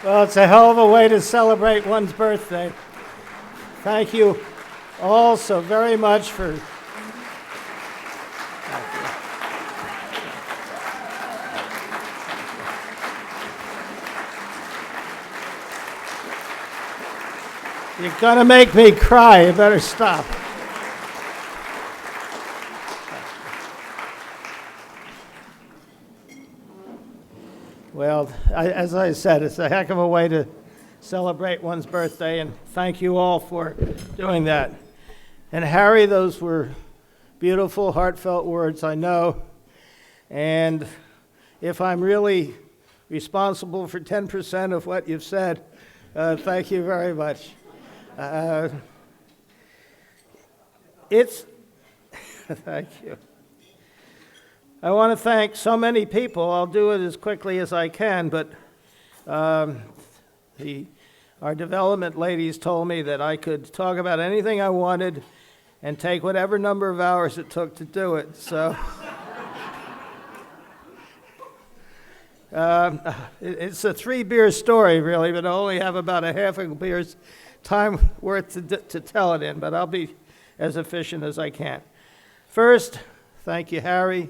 Well, it's a hell of a way to celebrate one's birthday. Thank you all so very much for... You're gonna make me cry. You better stop. Well, as I said, it's a heck of a way to celebrate one's birthday, and thank you all for doing that. And Harry, those were beautiful, heartfelt words, I know. And if I'm really responsible for 10% of what you've said, thank you very much. Thank you. I want to thank so many people. I'll do it as quickly as I can, but our development ladies told me that I could talk about anything I wanted and take whatever number of hours it took to do it. So it's a 3-beer story, really, but I only have about a half a beer's time worth to tell it in, but I'll be as efficient as I can. First, thank you, Harry.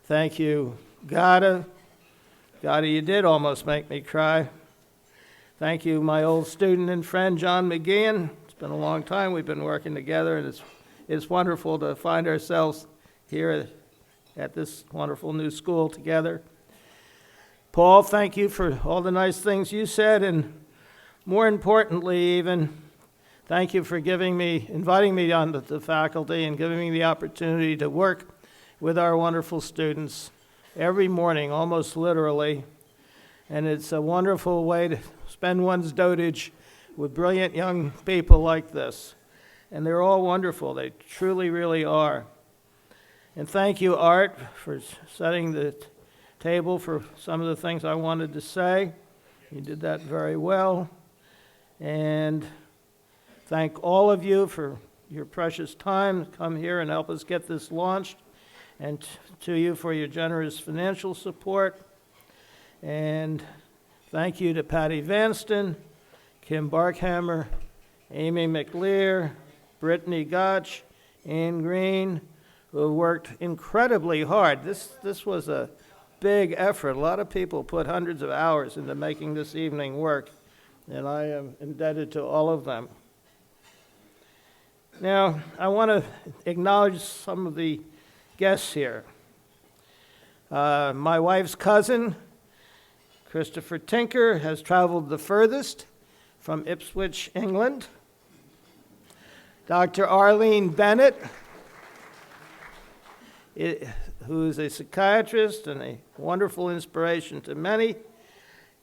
Thank you, Gada. Gada, you did almost make me cry. Thank you, my old student and friend, John McGeehan. It's been a long time we've been working together, and it's wonderful to find ourselves here at this wonderful new school together. Paul, thank you for all the nice things you said, and more importantly even, thank you for inviting me on the faculty and giving me the opportunity to work with our wonderful students every morning, almost literally. And it's a wonderful way to spend one's dotage with brilliant young people like this. And they're all wonderful. They truly, really are. And thank you, Art, for setting the table for some of the things I wanted to say. You did that very well. And thank all of you for your precious time to come here and help us get this launched. And to you for your generous financial support. And thank you to Patty Vanston, Kim Barkhammer, Amy McLear, Brittany Gotch, Ann Green, who worked incredibly hard. This was a big effort. A lot of people put hundreds of hours into making this evening work, and I am indebted to all of them. Now, I want to acknowledge some of the guests here. My wife's cousin, Christopher Tinker, has traveled the furthest from Ipswich, England. Dr. Arlene Bennett, who is a psychiatrist and a wonderful inspiration to many,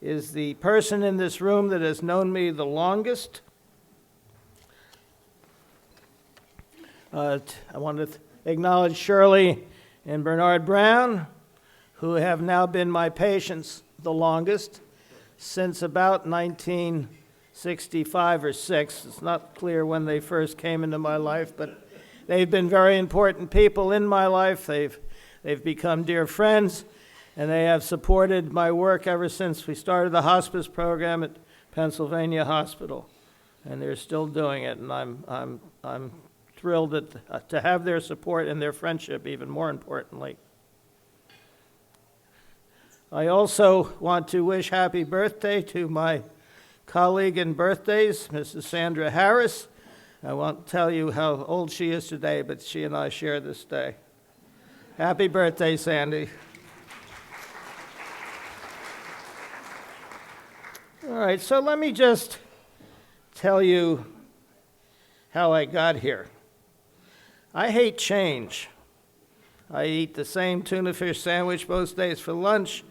is the person in this room that has known me the longest. I want to acknowledge Shirley and Bernard Brown, who have now been my patients the longest, since about 1965 or 6. It's not clear when they first came into my life, but they've been very important people in my life. They've become dear friends, and they have supported my work ever since we started the hospice program at Pennsylvania Hospital, and they're still doing it, and I'm thrilled to have their support and their friendship, even more importantly. I also want to wish happy birthday to my colleague in birthdays, Mrs. Sandra Harris. I won't tell you how old she is today, but she and I share this day. Happy birthday, Sandy. All right, so let me just tell you how I got here. I hate change. I eat the same tuna fish sandwich most days for lunch.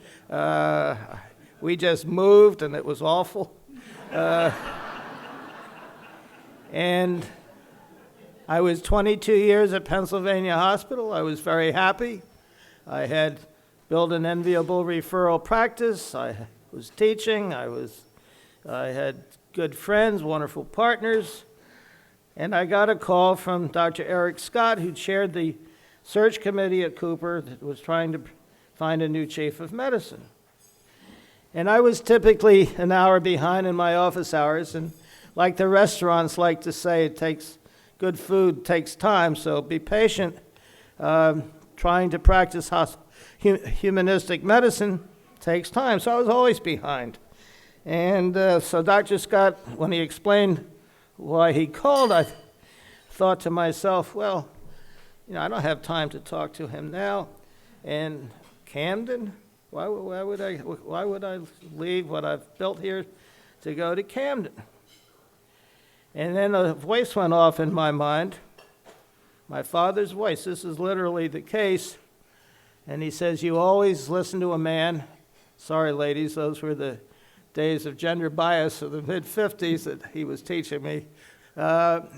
We just moved, and it was awful. And I was 22 years at Pennsylvania Hospital. I was very happy. I had built an enviable referral practice. I was teaching. I had good friends, wonderful partners. And I got a call from Dr. Eric Scott, who chaired the search committee at Cooper that was trying to find a new chief of medicine. And I was typically an hour behind in my office hours, and like the restaurants like to say, good food takes time, so be patient. Trying to practice humanistic medicine takes time, so I was always behind. And so Dr. Scott, when he explained why he called, I thought to myself, well, I don't have time to talk to him now. And Camden, why would I leave what I've built here to go to Camden? And then a voice went off in my mind, my father's voice. This is literally the case. And he says, you always listen to a man. Sorry, ladies, those were the days of gender bias of the mid-50s that he was teaching me.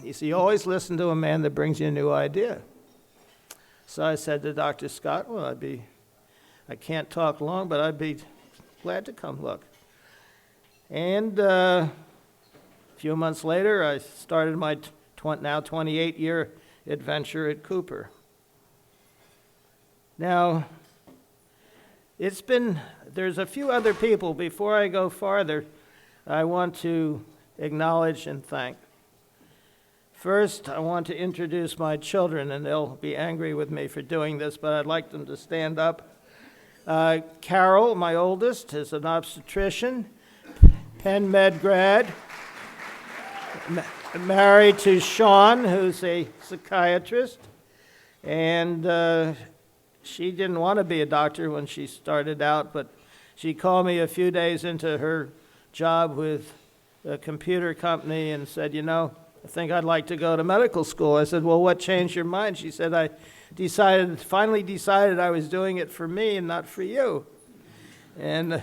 He said, you always listen to a man that brings you a new idea. So I said to Dr. Scott, well, I can't talk long, but I'd be glad to come look. And a few months later, I started my now 28-year adventure at Cooper. Now, there's a few other people. Before I go farther, I want to acknowledge and thank. First, I want to introduce my children, and they'll be angry with me for doing this, but I'd like them to stand up. Carol, my oldest, is an obstetrician, Penn Med grad, married to Sean, who's a psychiatrist, and she didn't want to be a doctor when she started out, but she called me a few days into her job with a computer company and said, I think I'd like to go to medical school. I said, well, what changed your mind? She said, I finally decided I was doing it for me and not for you. And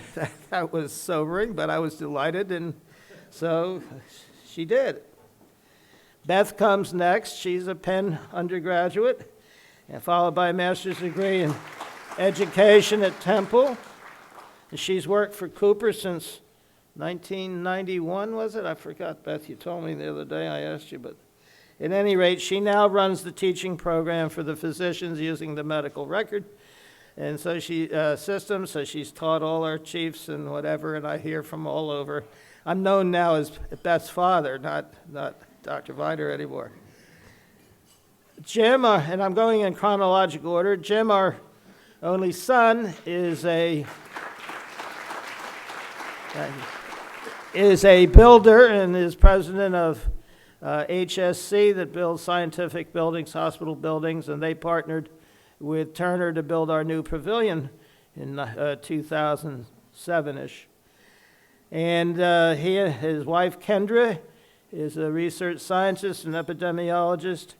that was sobering, but I was delighted, and so she did. Beth comes next. She's a Penn undergraduate, and followed by a master's degree in education at Temple. And she's worked for Cooper since 1991, was it? I forgot, Beth, you told me the other day, I asked you, but at any rate, she now runs the teaching program for the physicians using the medical record, and so so she's taught all our chiefs and whatever, and I hear from all over. I'm known now as Beth's father, not Dr. Viter anymore. Jim, and I'm going in chronological order, Jim, our only son, is a builder and is president of HSC that builds scientific buildings, hospital buildings, and they partnered with Turner to build our new pavilion in 2007-ish. And his wife, Kendra, is a research scientist and epidemiologist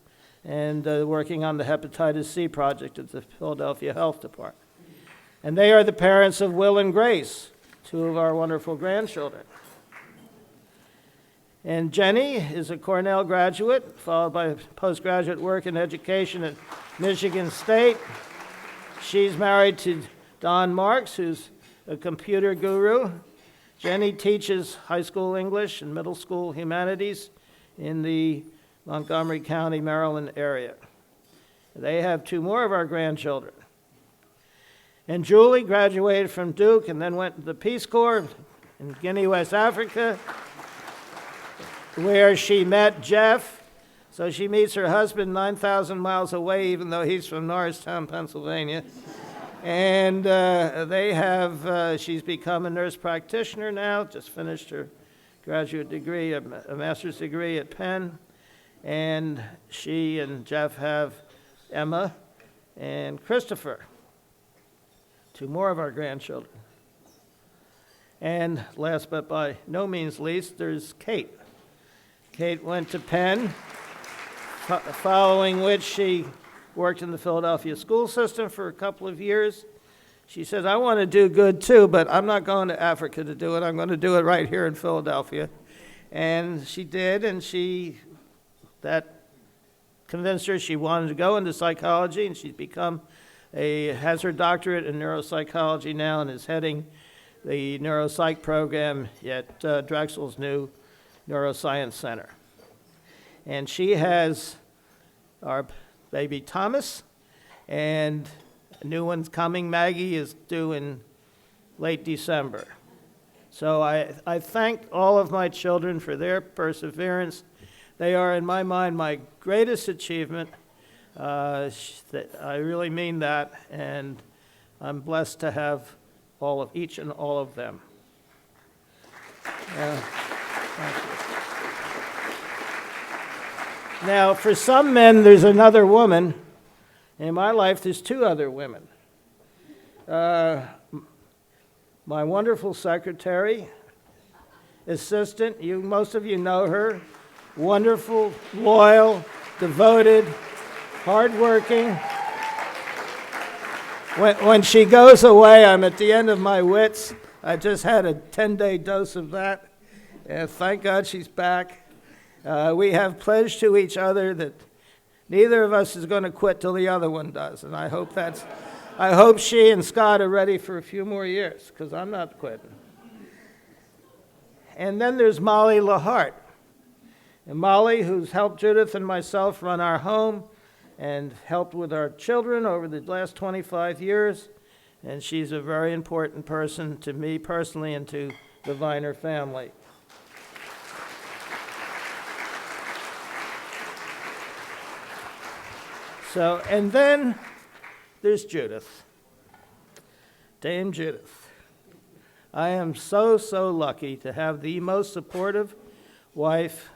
and working on the hepatitis C project at the Philadelphia Health Department. And they are the parents of Will and Grace, two of our wonderful grandchildren. And Jenny is a Cornell graduate, followed by postgraduate work in education at Michigan State. She's married to Don Marks, who's a computer guru. Jenny teaches high school English and middle school humanities in the Montgomery County, Maryland area. They have two more of our grandchildren. And Julie graduated from Duke and then went to the Peace Corps in Guinea, West Africa, where she met Jeff. So she meets her husband 9,000 miles away, even though he's from Norristown, Pennsylvania. And she's become a nurse practitioner now, just finished her graduate degree, a master's degree at Penn. And she and Jeff have Emma and Christopher, two more of our grandchildren. And last but by no means least, there's Kate. Kate went to Penn, following which she worked in the Philadelphia school system for a couple of years. She says, I want to do good too, but I'm not going to Africa to do it. I'm going to do it right here in Philadelphia. And she did, and that convinced her she wanted to go into psychology, and she's has her doctorate in neuropsychology now and is heading the neuropsych program at Drexel's new Neuroscience Center. And she has our baby Thomas, and a new one's coming. Maggie is due in late December. So I thank all of my children for their perseverance. They are, in my mind, my greatest achievement. I really mean that, and I'm blessed to have each and all of them. Thank you. Now, for some men, there's another woman. In my life, there's two other women. My wonderful secretary, assistant, most of you know her, wonderful, loyal, devoted, hardworking. When she goes away, I'm at the end of my wits. I just had a 10-day dose of that, and thank God she's back. We have pledged to each other that neither of us is going to quit till the other one does, and I hope she and Scott are ready for a few more years, because I'm not quitting. And then there's Molly Lahart. And Molly, who's helped Judith and myself run our home and helped with our children over the last 25 years. And she's a very important person to me personally and to the Viner family. So, and then there's Judith, Dame Judith. I am so lucky to have the most supportive wife.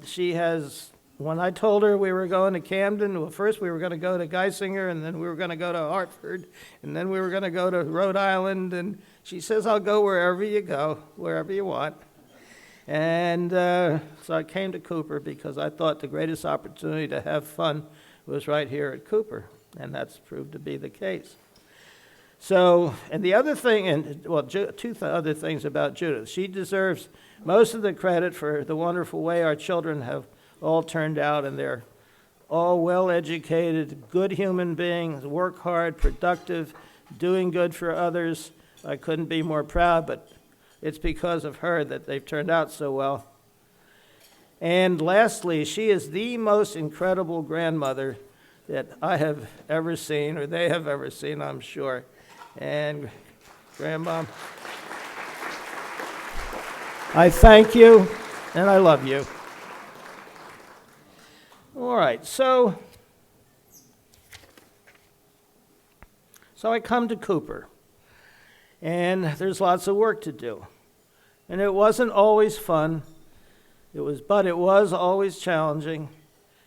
She has, when I told her we were going to Camden, well, first we were going to go to Geisinger, and then we were going to go to Hartford, and then we were going to go to Rhode Island, and she says, I'll go wherever you go, wherever you want. And so I came to Cooper because I thought the greatest opportunity to have fun was right here at Cooper, and that's proved to be the case. So, and the other thing, other things about Judith. She deserves most of the credit for the wonderful way our children have all turned out, and they're all well-educated, good human beings, work hard, productive, doing good for others. I couldn't be more proud, but it's because of her that they've turned out so well. And lastly, she is the most incredible grandmother that I have ever seen, or they have ever seen, I'm sure. And Grandma, I thank you, and I love you. All right, so I come to Cooper, and there's lots of work to do. And it wasn't always fun, but it was always challenging,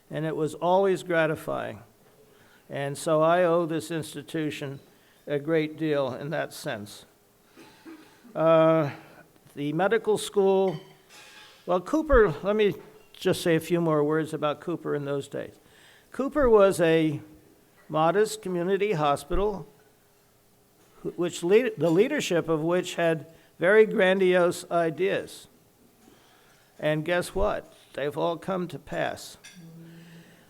and it was always gratifying. And so I owe this institution a great deal in that sense. The medical school, well, Cooper, let me just say a few more words about Cooper in those days. Cooper was a modest community hospital, the leadership of which had very grandiose ideas. And guess what? They've all come to pass.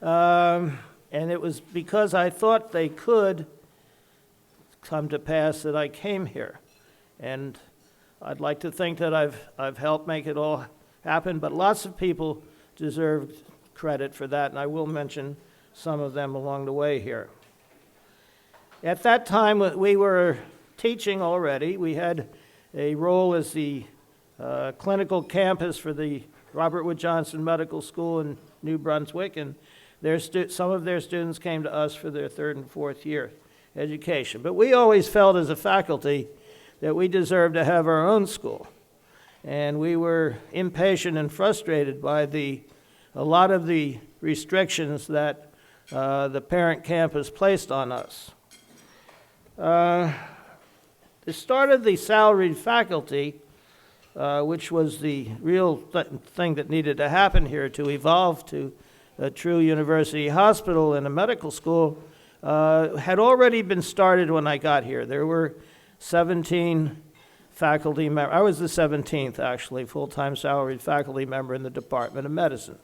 And it was because I thought they could come to pass that I came here. And I'd like to think that I've helped make it all happen, but lots of people deserve credit for that, and I will mention some of them along the way here. At that time, we were teaching already. We had a role as the clinical campus for the Robert Wood Johnson Medical School in New Brunswick, and some of their students came to us for their third and fourth year education. But we always felt as a faculty that we deserved to have our own school. And we were impatient and frustrated by a lot of the restrictions that the parent campus placed on us. The start of the salaried faculty, which was the real thing that needed to happen here to evolve to a true university hospital and a medical school, had already been started when I got here. There were 17 faculty members. I was the 17th, actually, full-time salaried faculty member in the Department of Medicine.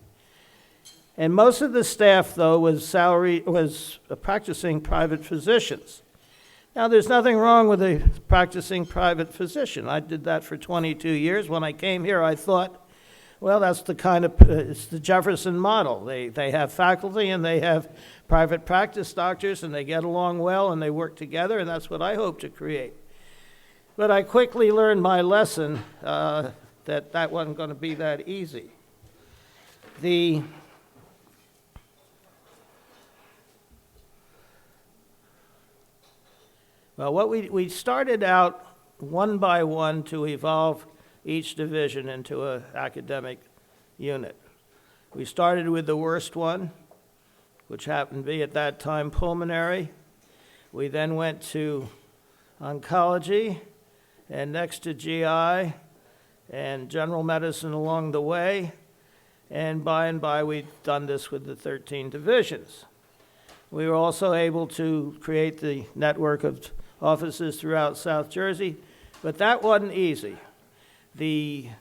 And most of the staff, though, was practicing private physicians. Now, there's nothing wrong with a practicing private physician. I did that for 22 years. When I came here, I thought, well, that's it's the Jefferson model. They have faculty and they have private practice doctors, and they get along well and they work together, and that's what I hope to create. But I quickly learned my lesson that wasn't going to be that easy. Well, what we started out one by one to evolve each division into an academic unit. We started with the worst one, which happened to be at that time pulmonary. We then went to oncology, and next to GI, and general medicine along the way. And by, we've done this with the 13 divisions. We were also able to create the network of offices throughout South Jersey, but that wasn't easy. A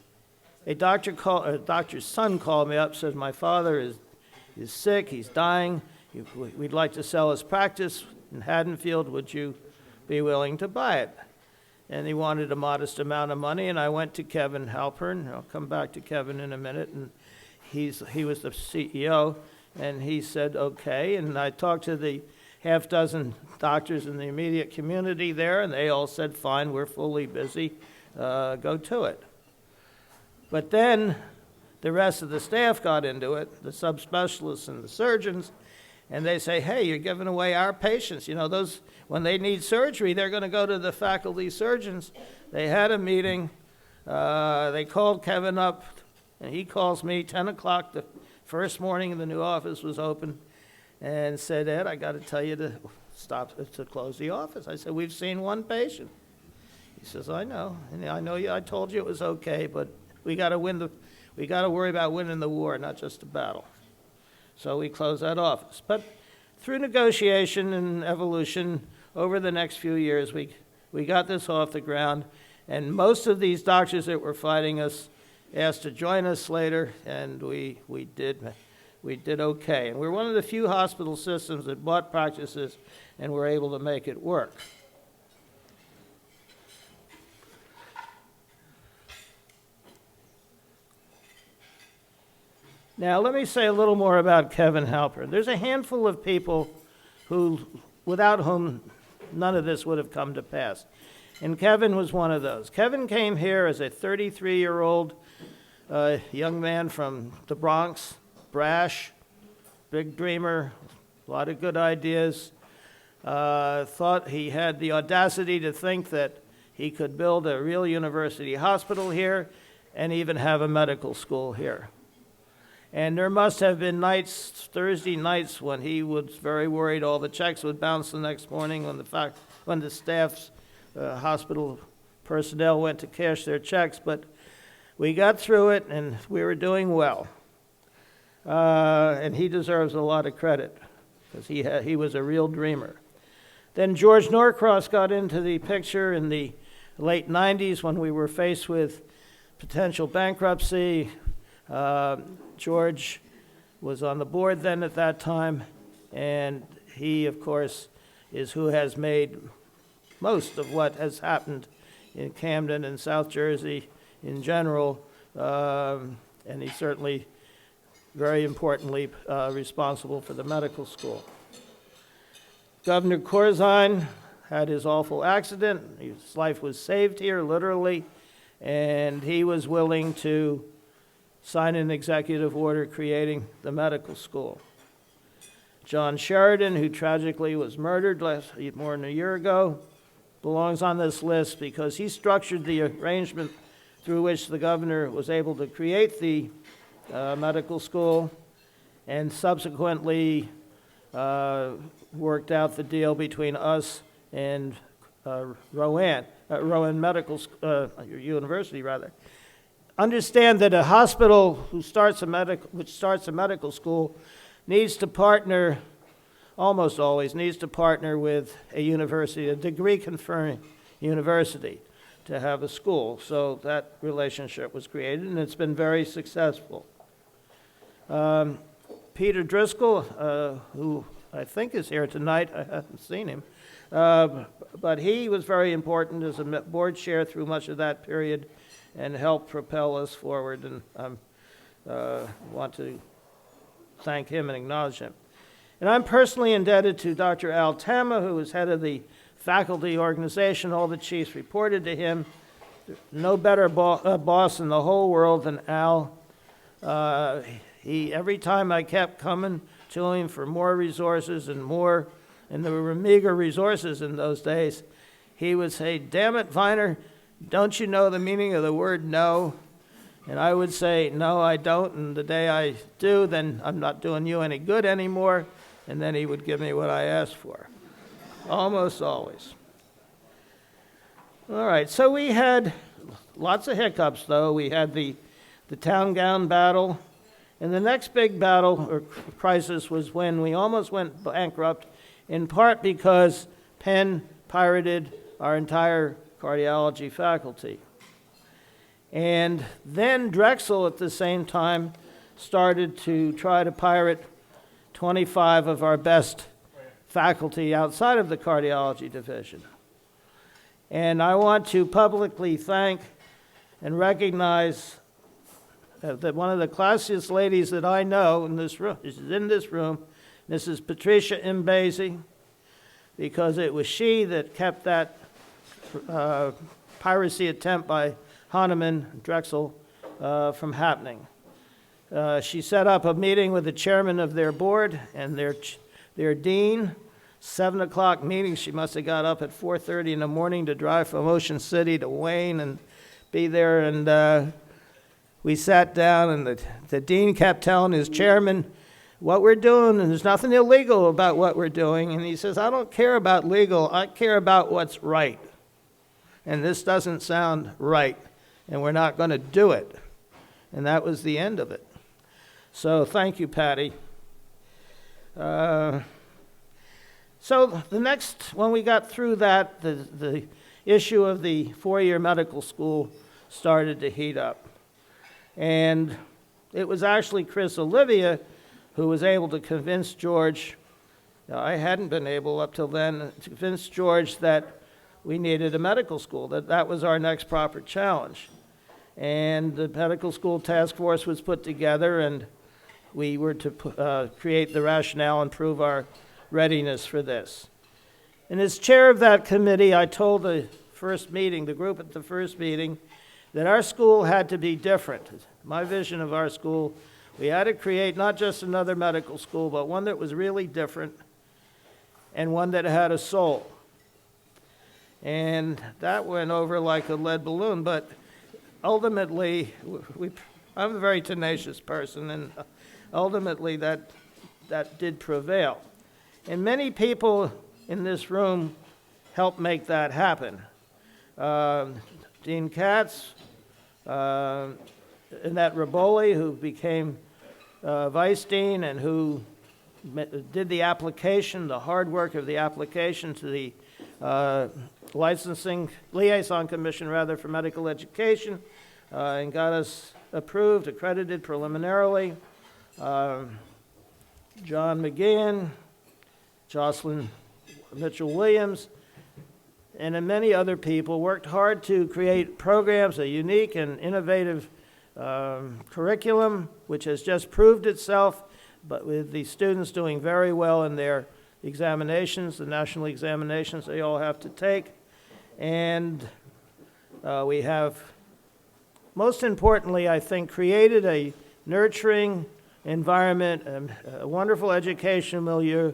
doctor's son called me up, said, my father is sick, he's dying, we'd like to sell his practice in Haddonfield, would you be willing to buy it? And he wanted a modest amount of money, and I went to Kevin Halpern. I'll come back to Kevin in a minute, and he was the CEO, and he said, okay, and I talked to the half dozen doctors in the immediate community there, and they all said, fine, we're fully busy, go to it. But then the rest of the staff got into it, the subspecialists and the surgeons, and they say, hey, you're giving away our patients. You know, those, when they need surgery, they're going to go to the faculty surgeons. They had a meeting. They called Kevin up, and he calls me 10 o'clock the first morning the new office was open, and said, Ed, I got to tell you to close the office. I said, we've seen one patient. He says, I know. And I know I told you it was okay, but we got to worry about winning the war, not just the battle. So we closed that office. But through negotiation and evolution over the next few years, we got this off the ground, and most of these doctors that were fighting us asked to join us later, and we did okay. And we're one of the few hospital systems that bought practices and were able to make it work. Now, let me say a little more about Kevin Halpern. There's a handful of people without whom none of this would have come to pass. And Kevin was one of those. Kevin came here as a 33-year-old young man from the Bronx, brash, big dreamer, a lot of good ideas. Thought he had the audacity to think that he could build a real university hospital here and even have a medical school here. And there must have been nights, Thursday nights, when he was very worried all the checks would bounce the next morning when the staff's hospital personnel went to cash their checks. But we got through it, and we were doing well. And he deserves a lot of credit, because he was a real dreamer. Then George Norcross got into the picture in the late 90s when we were faced with potential bankruptcy. George was on the board then at that time, and he, of course, is who has made most of what has happened in Camden and South Jersey in general, and he's certainly, very importantly, responsible for the medical school. Governor Corzine had his awful accident. His life was saved here, literally, and he was willing to sign an executive order creating the medical school. John Sheridan, who tragically was murdered more than a year ago, belongs on this list because he structured the arrangement through which the governor was able to create the medical school, and subsequently worked out the deal between us and Rowan Medical University, rather. Understand that a hospital which starts a medical school needs to partner, almost always needs to partner with a university, a degree-conferring university, to have a school. So that relationship was created, and it's been very successful. Peter Driscoll, who I think is here tonight, I haven't seen him, but he was very important as a board chair through much of that period and helped propel us forward, and I want to thank him and acknowledge him. And I'm personally indebted to Dr. Al Tama, who was head of the faculty organization. All the chiefs reported to him. No better boss in the whole world than Al. Every time I kept coming to him for more resources and more, and there were meager resources in those days, he would say, "Damn it, Viner, don't you know the meaning of the word no?" And I would say, "No, I don't, and the day I do, then I'm not doing you any good anymore." And then he would give me what I asked for, almost always. All right, so we had lots of hiccups, though. We had the town gown battle, and the next big battle or crisis was when we almost went bankrupt, in part because Penn pirated our entire cardiology faculty. And then Drexel, at the same time, started to try to pirate 25 of our best faculty outside of the cardiology division. And I want to publicly thank and recognize that one of the classiest ladies that I know in this room, is in this room, Mrs. Patricia Mbezi, because it was she that kept that piracy attempt by Hahnemann Drexel from happening. She set up a meeting with the chairman of their board and their dean. 7 o'clock meeting. She must have got up at 4:30 in the morning to drive from Ocean City to Wayne and be there. And we sat down, and the dean kept telling his chairman what we're doing, and there's nothing illegal about what we're doing. And he says, "I don't care about legal. I care about what's right. And this doesn't sound right, and we're not going to do it." And that was the end of it. So thank you, Patty. So the next, when we got through that, the issue of the four-year medical school started to heat up. And it was actually Chris Olivia who was able to convince George, I hadn't been able up till then, to convince George that we needed a medical school, that was our next proper challenge. And the medical school task force was put together, and we were to create the rationale and prove our readiness for this. And as chair of that committee, I told the group at the first meeting, that our school had to be different. My vision of our school, we had to create not just another medical school, but one that was really different and one that had a soul. And that went over like a lead balloon, but ultimately, I'm a very tenacious person, and ultimately that did prevail. And many people in this room helped make that happen. Dean Katz, Annette Raboli, who became vice dean and who did the application, the hard work of the application to the licensing liaison commission, for medical education, and got us approved, accredited preliminarily. John McGeehan, Jocelyn Mitchell-Williams, and many other people worked hard to create programs, a unique and innovative curriculum, which has just proved itself, but with the students doing very well in their examinations, the national examinations they all have to take. And we have, most importantly, I think, created a nurturing environment, a wonderful education milieu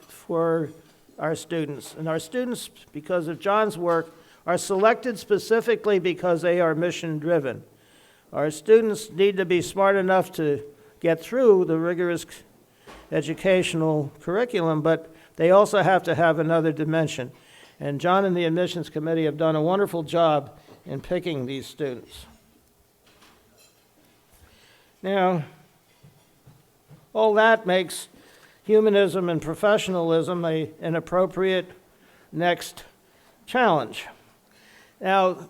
for our students. And our students, because of John's work, are selected specifically because they are mission-driven. Our students need to be smart enough to get through the rigorous educational curriculum, but they also have to have another dimension. And John and the admissions committee have done a wonderful job in picking these students. Now, all that makes humanism and professionalism an appropriate next challenge. Now,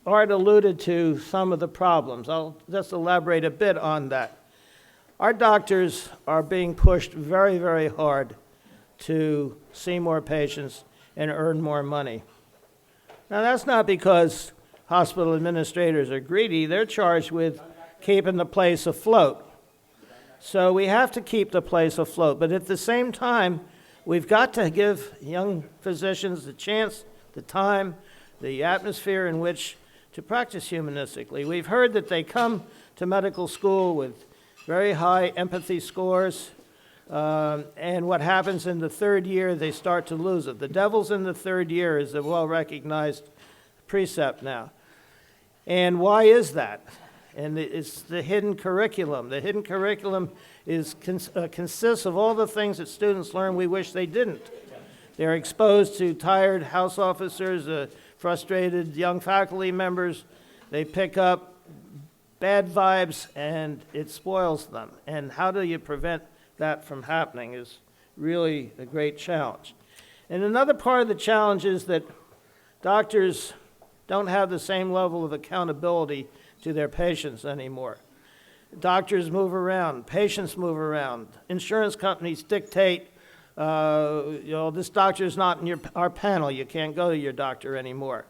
Art alluded to some of the problems. I'll just elaborate a bit on that. Our doctors are being pushed very, very hard to see more patients and earn more money. Now, that's not because hospital administrators are greedy. They're charged with keeping the place afloat. So we have to keep the place afloat. But at the same time, We've got to give young physicians the chance, the time, the atmosphere in which to practice humanistically. We've heard that they come to medical school with very high empathy scores, and what happens in the third year, they start to lose it. The devil's in the third year is a well-recognized precept now. And why is that? And it's the hidden curriculum. The hidden curriculum consists of all the things that students learn we wish they didn't. They're exposed to tired house officers, frustrated young faculty members. They pick up bad vibes, and it spoils them. And how do you prevent that from happening is really a great challenge. And another part of the challenge is that doctors don't have the same level of accountability to their patients anymore. Doctors move around, patients move around, insurance companies dictate, this doctor's not in our panel, you can't go to your doctor anymore.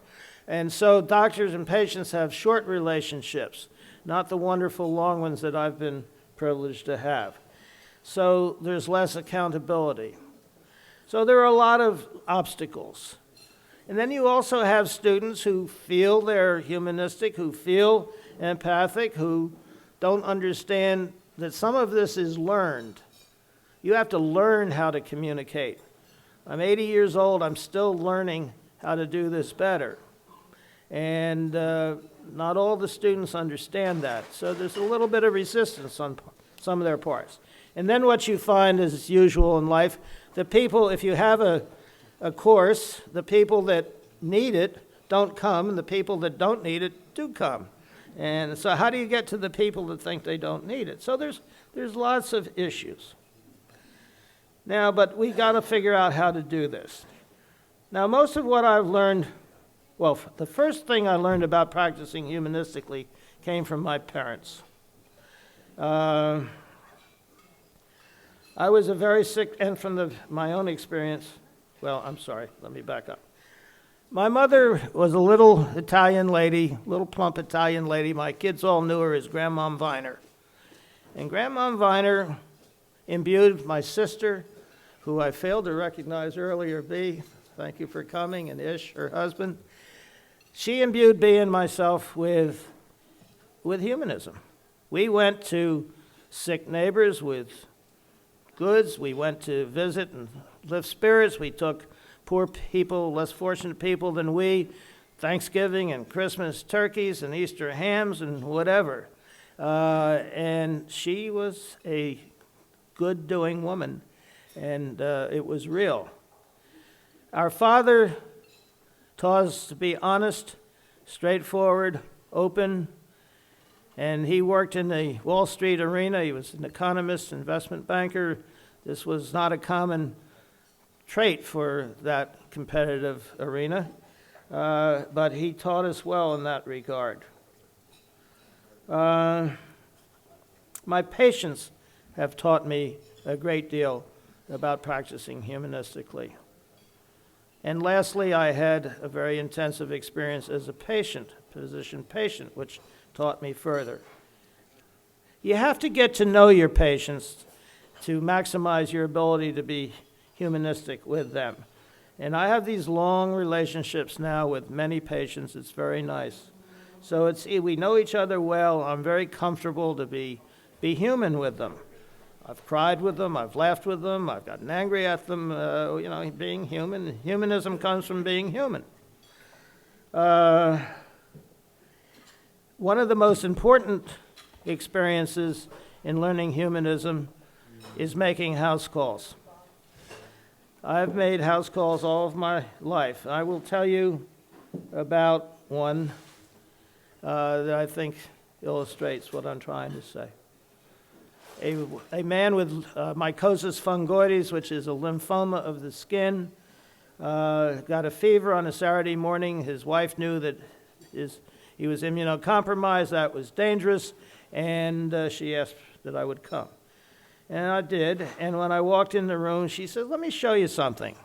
And so doctors and patients have short relationships, not the wonderful long ones that I've been privileged to have. So there's less accountability. So there are a lot of obstacles. And then you also have students who feel they're humanistic, who feel empathic, who don't understand that some of this is learned. You have to learn how to communicate. I'm 80 years old, I'm still learning how to do this better. And not all the students understand that. So there's a little bit of resistance on some of their parts. And then what you find as usual in life, the people, if you have a course, the people that need it don't come, and the people that don't need it do come. And so how do you get to the people that think they don't need it? So there's lots of issues. Now, but we got to figure out how to do this. Now, most of what I've learned, well, the first thing I learned about practicing humanistically came from my parents. I was a very sick, and from my own experience, well, I'm sorry, let me back up. My mother was a little Italian lady, little plump Italian lady. My kids all knew her as Grandmom Viner. And Grandmom Viner imbued my sister, who I failed to recognize earlier, B, thank you for coming, and Ish, her husband. She imbued B and myself with humanism. We went to sick neighbors with goods. We went to visit and lift spirits. We took poor people, less fortunate people than we, Thanksgiving and Christmas turkeys and Easter hams and whatever. And she was a good-doing woman, and it was real. Our father taught us to be honest, straightforward, open, and he worked in the Wall Street arena. He was an economist, investment banker. This was not a common trait for that competitive arena, but he taught us well in that regard. My patients have taught me a great deal about practicing humanistically. And lastly, I had a very intensive experience as a patient, physician patient, which taught me further. You have to get to know your patients to maximize your ability to be humanistic with them. And I have these long relationships now with many patients. It's very nice. So we know each other well. I'm very comfortable to be human with them. I've cried with them. I've laughed with them. I've gotten angry at them. Being human. Humanism comes from being human. One of the most important experiences in learning humanism is making house calls. I've made house calls all of my life. I will tell you about one that I think illustrates what I'm trying to say. A man with mycosis fungoides, which is a lymphoma of the skin, got a fever on a Saturday morning. His wife knew that he was immunocompromised. That was dangerous, and she asked that I would come. And I did, and when I walked in the room, she said, "Let me show you something."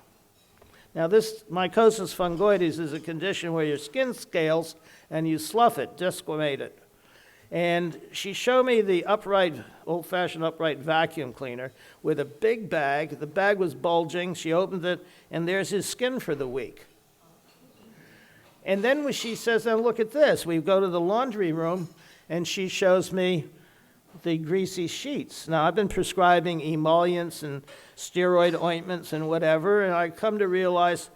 Now, this mycosis fungoides is a condition where your skin scales and you slough it, desquamate it. And she showed me the old-fashioned upright vacuum cleaner with a big bag. The bag was bulging. She opened it, and there's his skin for the week. And then when she says, now look at this. We go to the laundry room, and she shows me the greasy sheets. Now, I've been prescribing emollients and steroid ointments and whatever, and I come to realize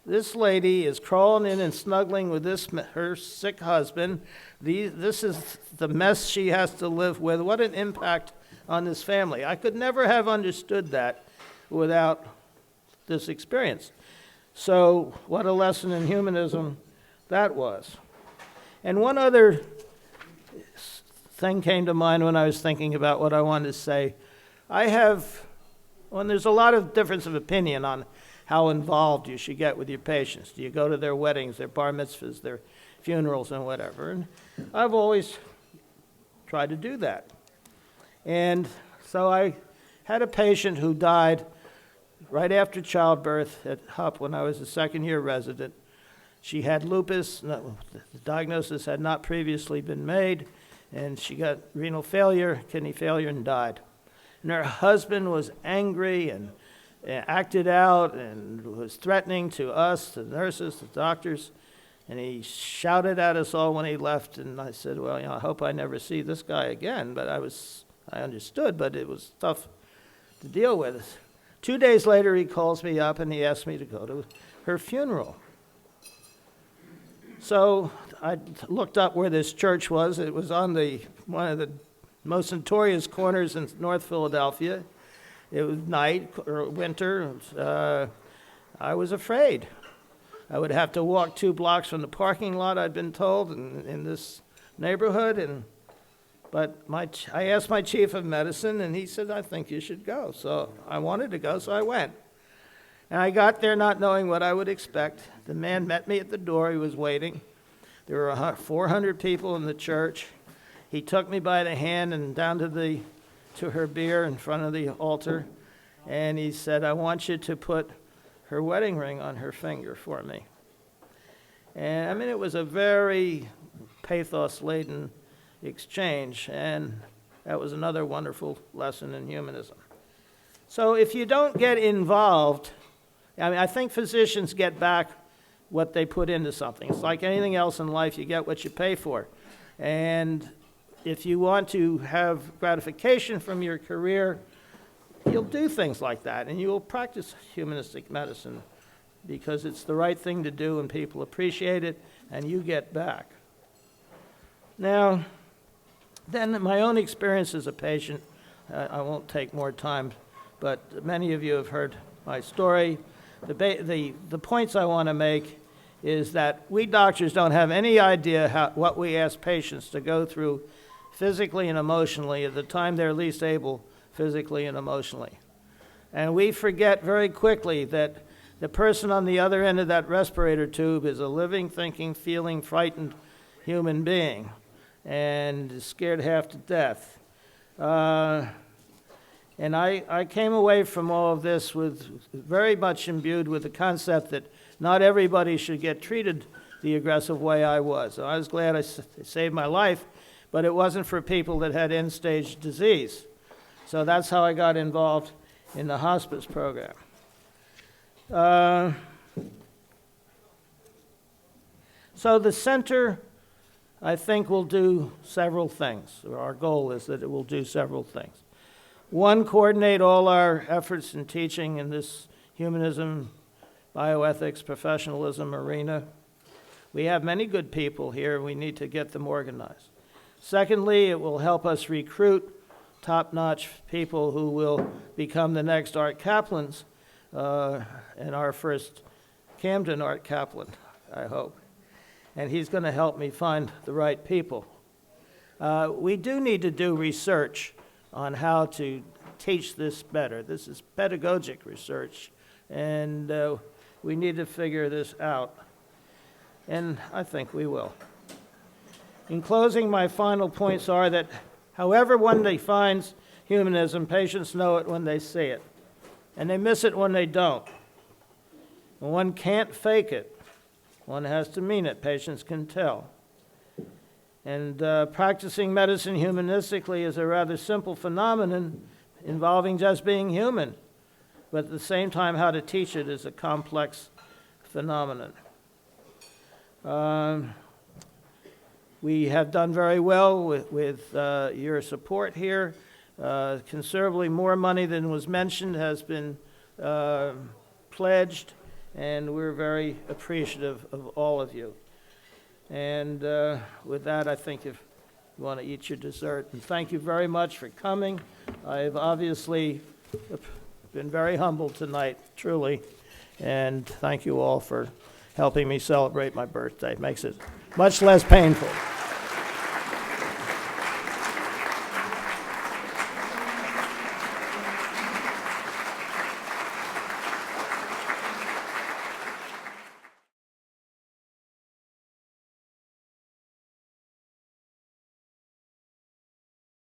this lady is crawling in and snuggling with her sick husband. This is the mess she has to live with. What an impact on this family. I could never have understood that without this experience. So what a lesson in humanism that was. And one other thing came to mind when I was thinking about what I wanted to say. There's a lot of difference of opinion on how involved you should get with your patients. Do you go to their weddings, their bar mitzvahs, their funerals, and whatever? And I've always tried to do that. And so I had a patient who died right after childbirth at HUP when I was a second-year resident. She had lupus. The diagnosis had not previously been made, and she got renal failure, kidney failure, and died. And her husband was angry and acted out and was threatening to us, the nurses, the doctors, and he shouted at us all when he left. And I said, well, I hope I never see this guy again. But I understood, but it was tough to deal with. 2 days later, he calls me up and he asked me to go to her funeral. So I looked up where this church was. It was on one of the most notorious corners in North Philadelphia. It was night or winter. I was afraid. I would have to walk 2 blocks from the parking lot, I'd been told, in this neighborhood. But I asked my chief of medicine, and he said, I think you should go. So I wanted to go, so I went. And I got there not knowing what I would expect. The man met me at the door. He was waiting. There were 400 people in the church. He took me by the hand and down to her bier in front of the altar, and he said, I want you to put her wedding ring on her finger for me. And it was a very pathos-laden exchange, and that was another wonderful lesson in humanism. So if you don't get involved, I think physicians get back what they put into something. It's like anything else in life, you get what you pay for. And if you want to have gratification from your career, you'll do things like that, and you'll practice humanistic medicine because it's the right thing to do, and people appreciate it, and you get back. Now, then my own experience as a patient, I won't take more time, but many of you have heard my story. The points I want to make is that we doctors don't have any idea what we ask patients to go through physically and emotionally at the time they're least able physically and emotionally. And we forget very quickly that the person on the other end of that respirator tube is a living, thinking, feeling, frightened human being and is scared half to death. And I came away from all of this with very much imbued with the concept that not everybody should get treated the aggressive way I was. So I was glad I saved my life, but it wasn't for people that had end-stage disease. So that's how I got involved in the hospice program. So the center, I think, will do several things. Our goal is that it will do several things. One, coordinate all our efforts in teaching in this humanism, bioethics, professionalism arena. We have many good people here. We need to get them organized. Secondly, it will help us recruit top-notch people who will become the next Art Kaplans and our first Camden Art Kaplan, I hope. And he's going to help me find the right people. We do need to do research on how to teach this better. This is pedagogic research, and we need to figure this out. And I think we will. In closing, my final points are that however one defines humanism, patients know it when they see it, and they miss it when they don't. And one can't fake it. One has to mean it. Patients can tell. And practicing medicine humanistically is a rather simple phenomenon involving just being human. But at the same time, how to teach it is a complex phenomenon. We have done very well with your support here. Considerably more money than was mentioned has been pledged, and we're very appreciative of all of you. And with that, I think if you want to eat your dessert. And thank you very much for coming. I've obviously been very humbled tonight, truly. And thank you all for helping me celebrate my birthday. Makes it much less painful.